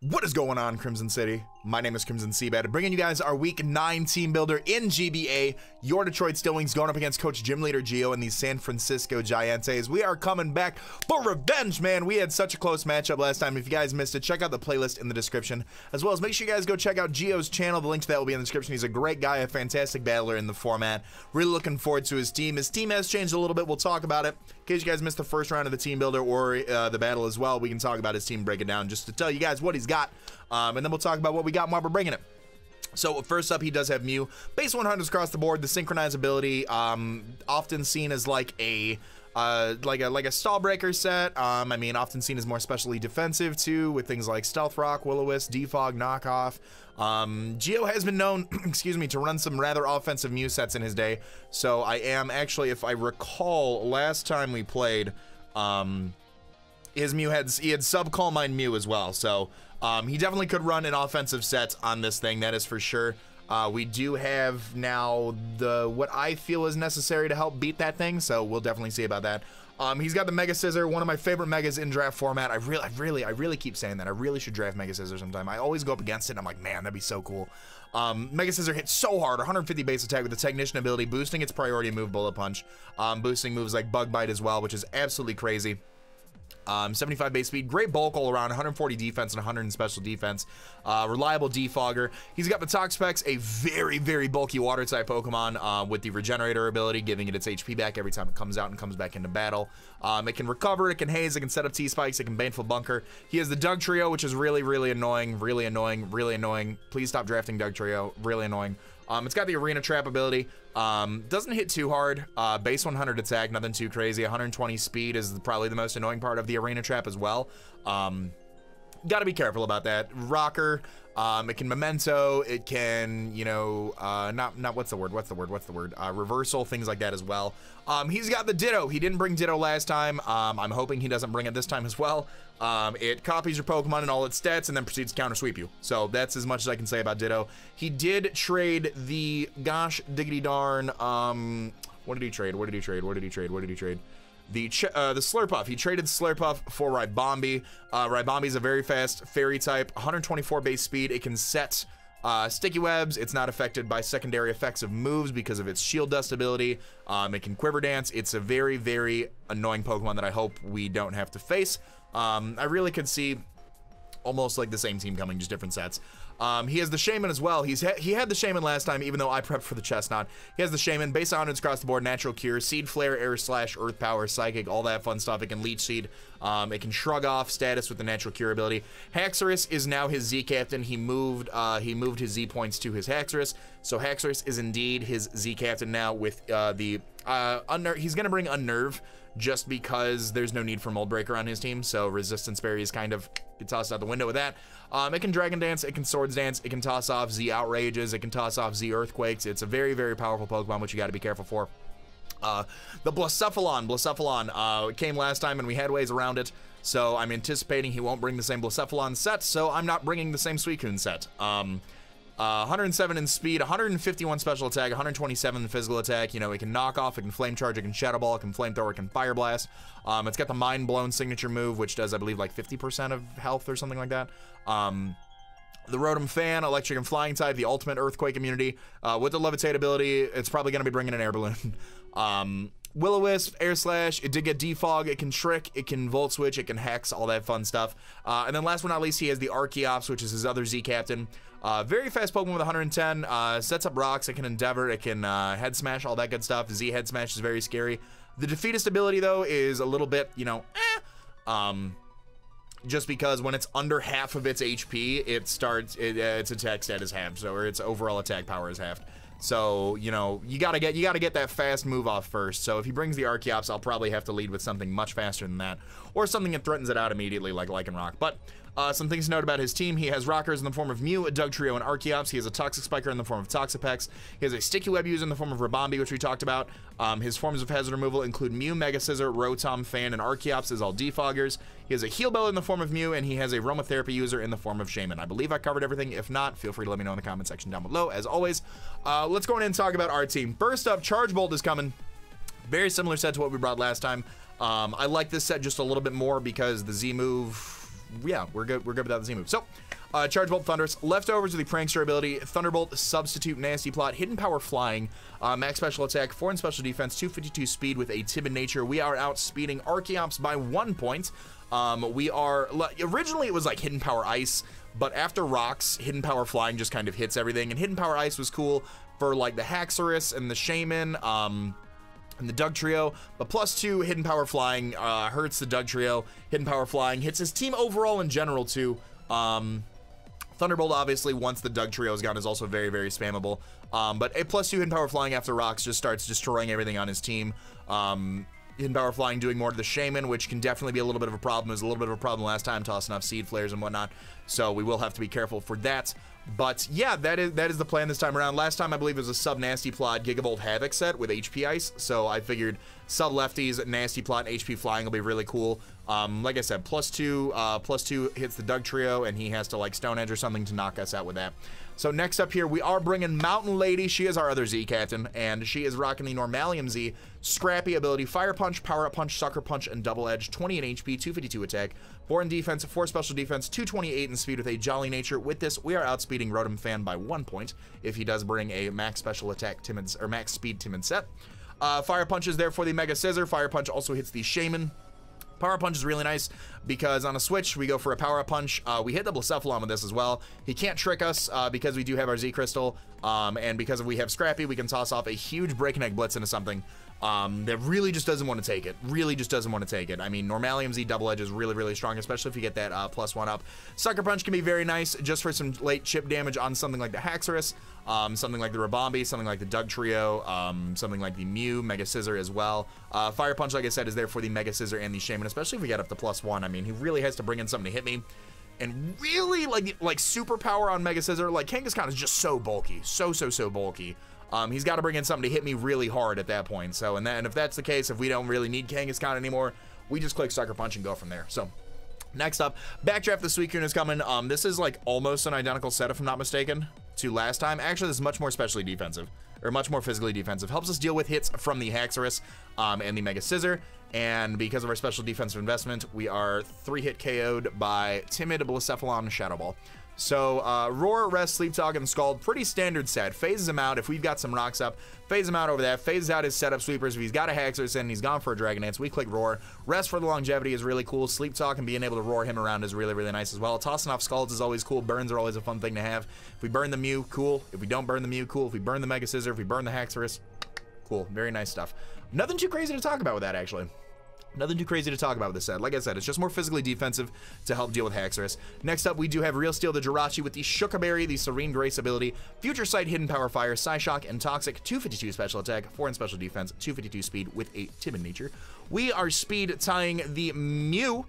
What is going on, Crimson City? My name is Crimson CBAD, bringing you guys our Week 9 Team Builder in GBA. Your Detroit Stillwings going up against Coach Gym Leader Gio and the San Francisco GiEntei. We are coming back for revenge, man. We had such a close matchup last time. If you guys missed it, check out the playlist in the description, as well as make sure you guys go check out Gio's channel. The link to that will be in the description. He's a great guy, a fantastic battler in the format. Really looking forward to his team. His team has changed a little bit. We'll talk about it. In case you guys missed the first round of the Team Builder or the battle as well, we can talk about his team, break it down, just to tell you guys what he's got. And then we'll talk about what we got and why we're bringing it. So first up, he does have Mew. Base 100s across the board. The synchronized ability, often seen as like a stall breaker set. I mean, often seen as more specially defensive too, with things like Stealth Rock, Will-O-Wisp, Defog, Knockoff. Gio has been known, excuse me, to run some rather offensive Mew sets in his day. So I am actually, if I recall, last time we played, his Mew he had sub Calm Mind Mew as well. So he definitely could run an offensive set on this thing, that is for sure. We do have now what I feel is necessary to help beat that thing, so we'll definitely see about that. He's got the Mega Scissor, one of my favorite Megas in draft format. I really keep saying that. I really should draft Mega Scissor sometime. I always go up against it and I'm like, man, that'd be so cool. Mega Scissor hits so hard, 150 base attack with the Technician ability, boosting its priority move, Bullet Punch, boosting moves like Bug Bite as well, which is absolutely crazy. 75 base speed, great bulk all around, 140 defense and 100 in special defense. Reliable defogger. He's got the Tox Specs, a very bulky water type Pokemon with the Regenerator ability, giving it its HP back every time it comes out and comes back into battle. It can recover, it can haze, it can set up T-Spikes, it can Baneful Bunker. He has the Doug Trio, which is really annoying, really annoying. Please stop drafting Doug Trio, really annoying. It's got the Arena Trap ability. Doesn't hit too hard. Base 100 attack, nothing too crazy. 120 speed is probably the most annoying part of the Arena Trap as well. Gotta be careful about that. Rocker, it can Memento, it can, you know, what's the word? Reversal, things like that as well. He's got the Ditto. He didn't bring Ditto last time. I'm hoping he doesn't bring it this time as well. It copies your Pokemon and all its stats and then proceeds to counter sweep you. So that's as much as I can say about Ditto. He did trade the, gosh diggity darn, what did he trade? The Slurpuff. He traded Slurpuff for Ribombee. Ribombee is a very fast fairy type, 124 base speed. It can set sticky webs. It's not affected by secondary effects of moves because of its shield dust ability. It can quiver dance. It's a very annoying Pokemon that I hope we don't have to face. I really could see almost like the same team coming, just different sets. He has the Shaman as well. He had the Shaman last time, even though I prepped for the Chestnut. He has the Shaman, base 100s across the board, Natural Cure, Seed Flare, Air Slash, Earth Power, Psychic, all that fun stuff. It can Leech Seed. It can Shrug Off status with the Natural Cure ability. Haxorus is now his Z Captain. He moved his Z points to his Haxorus, so Haxorus is indeed his Z Captain now with he's gonna bring Unnerve, just because there's no need for Mold Breaker on his team, so Resistance Berry is kind of tossed out the window with that. It can Dragon Dance, it can Swords Dance, it can toss off Z Outrages, it can toss off Z Earthquakes. It's a very powerful Pokemon, which you got to be careful for. The Blacephalon came last time and we had ways around it, so I'm anticipating he won't bring the same Blacephalon set, so I'm not bringing the same Suicune set. 107 in speed, 151 special attack, 127 physical attack. You know, it can knock off, it can flame charge, it can shadow ball, it can flamethrower, it can fire blast. It's got the mind blown signature move, which does, I believe, like 50% of health or something like that. The Rotom Fan, electric and flying type, the ultimate earthquake immunity. With the levitate ability, it's probably going to be bringing an air balloon. Will-O-Wisp, Air Slash, it did get Defog, it can Trick, it can Volt Switch, it can Hex, all that fun stuff. And then last but not least, he has the Archeops, which is his other Z Captain. Very fast Pokemon with 110, sets up rocks, it can Endeavor, it can Head Smash, all that good stuff. Z Head Smash is very scary. The Defeatist ability, though, is a little bit, you know, just because when it's under half of its HP, its attack stat is halved, or its overall attack power is halved. So, you know, you gotta get that fast move off first. So if he brings the Archeops, I'll probably have to lead with something much faster than that, or something that threatens it out immediately, like Lycanroc. But some things to note about his team: he has Rockers in the form of Mew, a Doug Trio, and Archeops. He has a Toxic Spiker in the form of Toxapex. He has a Sticky Web user in the form of Ribombee, which we talked about. His forms of hazard removal include Mew, Mega Scissor, Rotom, Fan, and Archeops as all defoggers. He has a Heal Bell in the form of Mew, and he has a Aromatherapy user in the form of Shaman. I believe I covered everything. If not, feel free to let me know in the comment section down below. As always, let's go in and talk about our team. First up, Charge Bolt is coming. Very similar set to what we brought last time. I like this set just a little bit more because the Z move yeah, we're good without the Z move. So, Charge Bolt Thunderous, leftovers with the Prankster ability, Thunderbolt, Substitute, Nasty Plot, Hidden Power Flying, Max Special Attack, 4 in Special Defense, 252 Speed with a Timid Nature. We are outspeeding Archeops by 1 point. We are, originally it was like Hidden Power Ice, but after Rocks, Hidden Power Flying just kind of hits everything, and Hidden Power Ice was cool for like the Haxorus and the Shaman, and the Doug Trio, but +2 Hidden Power Flying hurts the Doug Trio. Hidden Power Flying hits his team overall in general too. Thunderbolt, obviously, once the Doug Trio is gone, is also very, very spammable. But a +2 Hidden Power Flying after Rocks just starts destroying everything on his team. Hidden Power Flying doing more to the Shaman, which can definitely be a little bit of a problem. It was a little bit of a problem last time, tossing off Seed Flares and whatnot. So we will have to be careful for that. But yeah, that is the plan this time around. Last time, I believe, it was a sub Nasty Plot Gigavolt Havoc set with HP Ice. So I figured sub lefties, Nasty Plot, and HP Flying will be really cool. Like I said, +2 hits the Doug Trio, and he has to like Stone Edge or something to knock us out with that. So next up here, we are bringing Mountain Lady. She is our other Z captain, and she is rocking the Normalium Z. Scrappy ability, Fire Punch, Power Up Punch, Sucker Punch, and Double Edge. 20 in HP, 252 attack, 4 in defense, 4 special defense, 228 in speed with a Jolly Nature. With this, we are outspeeding Rotom Fan by 1 point if he does bring a max special attack timid or max speed timid set. Fire Punch is there for the Mega Scissor. Fire Punch also hits the Shaman. Power Punch is really nice because on a switch, we go for a Power Up Punch. We hit the Blacephalon with this as well. He can't trick us because we do have our Z Crystal, and because we have Scrappy, we can toss off a huge Breakneck Blitz into something that really just doesn't want to take it. Really just doesn't want to take it. I mean, Normalium Z Double Edge is really, really strong, especially if you get that +1 up. Sucker Punch can be very nice just for some late chip damage on something like the Haxorus, something like the Rabombi, something like the Doug Trio, something like the Mew, Mega Scissor as well. Fire Punch, like I said, is there for the Mega Scissor and the Shaman, especially if we get up to +1. I mean, he really has to bring in something to hit me. And really, like superpower on Mega Scissor, like Kangaskhan is just so bulky, so bulky. He's got to bring in something to hit me really hard at that point. So, and if that's the case, if we don't really need Kangaskhan anymore, we just click Sucker Punch and go from there. So, next up, Backdraft the Suicune is coming. This is like almost an identical set, if I'm not mistaken, to last time. Actually, this is much more specially defensive, or much more physically defensive. Helps us deal with hits from the Haxorus and the Mega Scissor. And because of our special defensive investment, we are 3-hit KO'd by Timid, Blacephalon, and Shadow Ball. So, Roar, Rest, Sleep Talk, and Scald, pretty standard set. Phases him out if we've got some rocks up. Phase him out over that. Phases out his setup sweepers. If he's got a Haxorus in, he's gone for a Dragon Dance. We click Roar. Rest for the longevity is really cool. Sleep Talk and being able to roar him around is really, really nice as well. Tossing off Scalds is always cool. Burns are always a fun thing to have. If we burn the Mew, cool. If we don't burn the Mew, cool. If we burn the Mega Scissor, if we burn the Haxorus, cool. Very nice stuff. Nothing too crazy to talk about with that, actually. Nothing too crazy to talk about with this set. Like I said, it's just more physically defensive to help deal with Haxorus. Next up, we do have Real Steel the Jirachi with the Shookaberry, the Serene Grace ability, Future Sight, Hidden Power Fire, Psyshock, and Toxic, 252 special attack, 4 in special defense, 252 speed with a Timid Nature. We are speed tying the Mew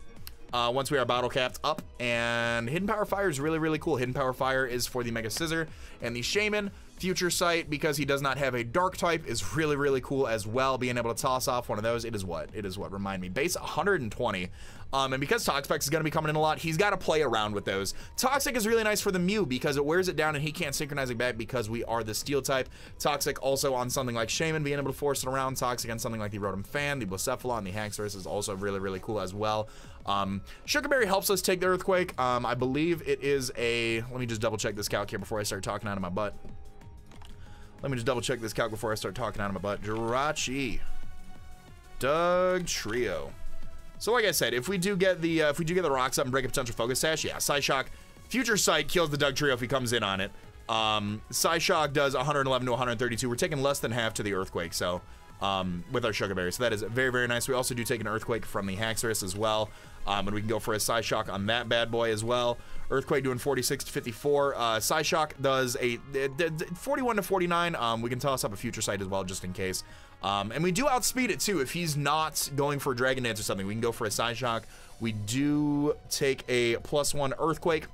once we are bottle capped up, and Hidden Power Fire is really, really cool. Hidden Power Fire is for the Mega Scissor, and the Shaman, Future Sight, because he does not have a dark type, is really, really cool as well. Being able to toss off one of those, it is what? Remind me. Base 120. And because Toxapex is going to be coming in a lot, he's got to play around with those. Toxic is really nice for the Mew because it wears it down and he can't synchronize it back because we are the Steel type. Toxic also on something like Shaman, being able to force it around. Toxic on something like the Rotom Fan, the Blacephalon, the Haxorus is also really, really cool as well. Shookaberry helps us take the Earthquake. I believe it is a... Let me just double check this calc here before I start talking out of my butt. Jirachi. Doug Trio. So like I said, if we do get the rocks up and break a potential Focus Sash, yeah, Psyshock, Future Sight kills the Doug Trio if he comes in on it. Psyshock does 111 to 132. We're taking less than half to the Earthquake, so with our Shookaberry. So that is very, very nice. We also do take an Earthquake from the Haxorus as well. And we can go for a Psyshock on that bad boy as well. Earthquake doing 46 to 54. Psyshock does a 41 to 49. We can toss up a Future Sight as well, just in case. And we do outspeed it too. If he's not going for a Dragon Dance or something, we can go for a Psyshock. We do take a +1 Earthquake.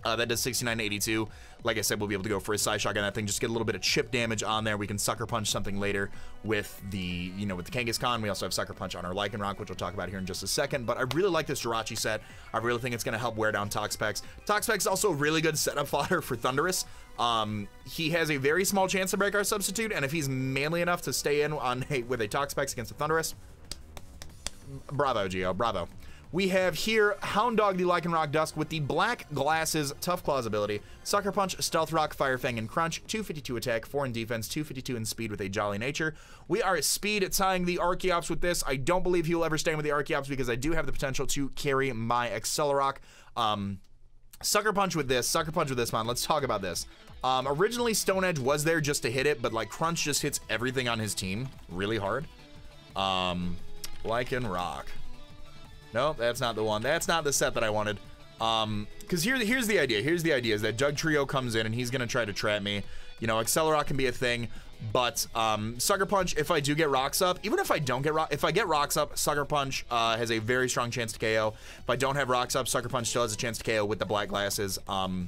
That does 69 to 82. Like I said, we'll be able to go for a Psyshock on that thing, just get a little bit of chip damage on there. We can Sucker Punch something later with the, with the Kangaskhan. We also have Sucker Punch on our Lycanroc, which we'll talk about here in just a second. But I really like this Jirachi set. I really think it's going to help wear down Toxapex. Toxapex is also a really good setup fodder for Thunderous. He has a very small chance to break our substitute, and if he's manly enough to stay in on with a Toxapex against a Thunderous, bravo, Geo, bravo. We have here Hound Dog the Lycanroc Dusk with the Black Glasses Tough Claws ability, Sucker Punch, Stealth Rock, Fire Fang, and Crunch, 252 attack, 4 in defense, 252 in speed with a Jolly Nature. We are speed tying the Archeops with this. I don't believe he will ever stand with the Archeops because I do have the potential to carry my Accelerock. Sucker Punch with this man. Let's talk about this. Originally Stone Edge was there just to hit it, but like Crunch just hits everything on his team really hard. Lycanroc. No, that's not the one. That's not the set that I wanted. Because here's the idea. Here's the idea is that Jug Trio comes in and he's gonna try to trap me. You know, Accelerock can be a thing, but Sucker Punch, if I do get Rocks Up, even if I don't get if I get Rocks Up, Sucker Punch has a very strong chance to KO. If I don't have Rocks Up, Sucker Punch still has a chance to KO with the Black Glasses. I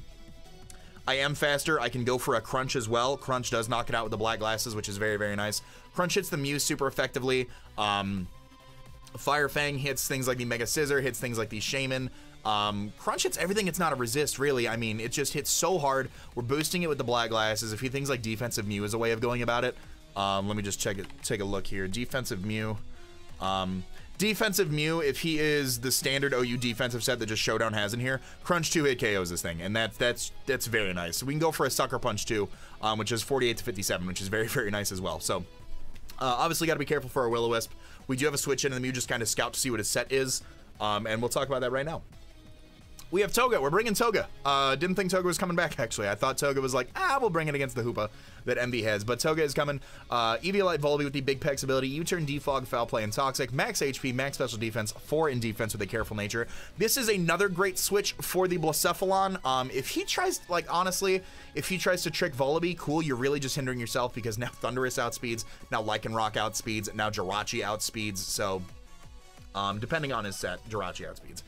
am faster. I can go for a Crunch as well. Crunch does knock it out with the Black Glasses, which is very, very nice. Crunch hits the Mew super effectively. Fire Fang hits things like the Mega Scissor, hits things like the Shaman. Crunch hits everything. It's not a resist, really. I mean, it just hits so hard. We're boosting it with the Black Glasses. If he thinks like Defensive Mew is a way of going about it, let me just take a look here. Defensive Mew. Defensive Mew, if he is the standard OU defensive set that just Showdown has in here, Crunch 2-hit KOs this thing, and that's very nice. So we can go for a Sucker Punch too, which is 48 to 57, which is very, very nice as well. So obviously got to be careful for our Will-O-Wisp. We do have a switch in, and the Mew just kind of scout to see what his set is, and we'll talk about that right now. We have Toga. We're bringing Toga. Didn't think Toga was coming back, actually. I thought Toga was like, we'll bring it against the Hoopa that MV has. But Toga is coming. Eviolite Volby with the Big Pex ability. U-turn, Defog, Foul Play, and Toxic. Max HP, max special defense, 4 in defense with a Careful Nature. This is another great switch for the Blacephalon. If he tries, like, honestly, if he tries to trick Volby, cool, you're really just hindering yourself because now Thundurus outspeeds, now Lycanroc outspeeds, now Jirachi outspeeds. So, depending on his set, Jirachi outspeeds.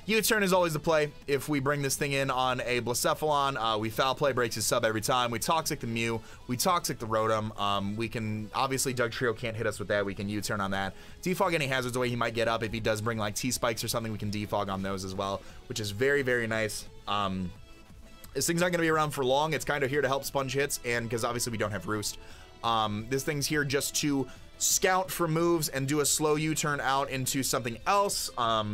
U-turn is always the play. If we bring this thing in on a Blacephalon, we Foul Play, breaks his sub every time. We Toxic the Mew. We Toxic the Rotom. We can, obviously, Doug Trio can't hit us with that. We can U-turn on that. Defog any hazards away he might get up. If he does bring, like, T-Spikes or something, we can defog on those as well, which is very, very nice. This thing's not going to be around for long. It's kind of here to help sponge hits, and because obviously we don't have Roost. This thing's here just to scout for moves and do a slow U-turn out into something else.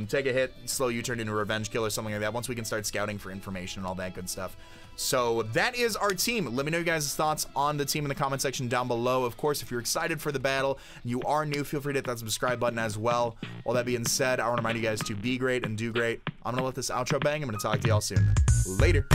Take a hit, slow U-turn into a Revenge Kill or something like that once we can start scouting for information and all that good stuff. So that is our team. Let me know you guys' thoughts on the team in the comment section down below. Of course, if you're excited for the battle and you are new, feel free to hit that subscribe button as well. All that being said, I want to remind you guys to be great and do great. I'm going to let this outro bang. I'm going to talk to y'all soon. Later.